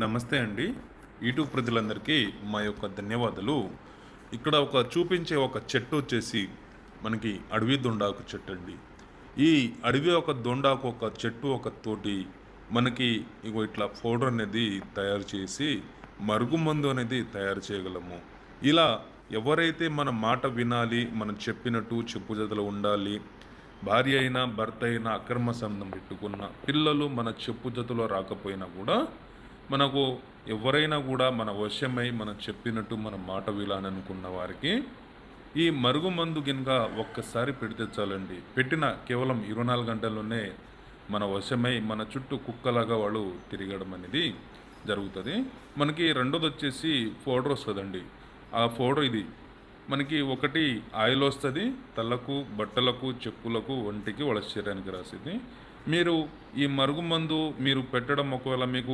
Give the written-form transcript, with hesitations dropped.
నమస్తే అండి. యూట్యూబ్ ప్రజలందరికీ మా యొక్క ధన్యవాదాలు. ఇక్కడ చూపించే ఒక చెట్టు వచ్చేసి మనకి అడవి దొండాకు చెట్టు అండి. ఈ అడవి ఒక దొండాకు ఒక చెట్టు ఒక తోటి మనకి ఇట్లా పౌడర్ అనేది తయారు చేసి మరుగుమందు అనేది తయారు చేయగలము. ఇలా ఎవరైతే మన మాట వినాలి, మనం చెప్పినట్టు చెప్పుజాతలు ఉండాలి, భార్య అయినా భర్త అయినా అక్రమ సంబంధం పెట్టుకున్న పిల్లలు మన చెప్పుజాతలో రాకపోయినా కూడా మనకు ఎవరైనా కూడా మన వశమై మనం చెప్పినట్టు మన మాట వినాలని అనుకున్న వారికి ఈ మరుగుమందు గినుక ఒక్కసారి పెడితే చాలండి. పెట్టిన కేవలం 24 గంటల్లోనే మన వశమై మన చుట్టూ కుక్కలాగా వాళ్ళు తిరగడం అనేది జరుగుతుంది. మనకి రెండోది వచ్చేసి పౌడర్ వస్తుందండి. ఆ పౌడర్ ఇది మనకి ఒకటి ఆయిల్ వస్తుంది, తలకు, బట్టలకు, చెప్పులకు, ఒంటికి, వాళ్ళ శరీరానికి రాసేది. మీరు ఈ మరుగుమందు మీరు పెట్టడం ఒకవేళ మీకు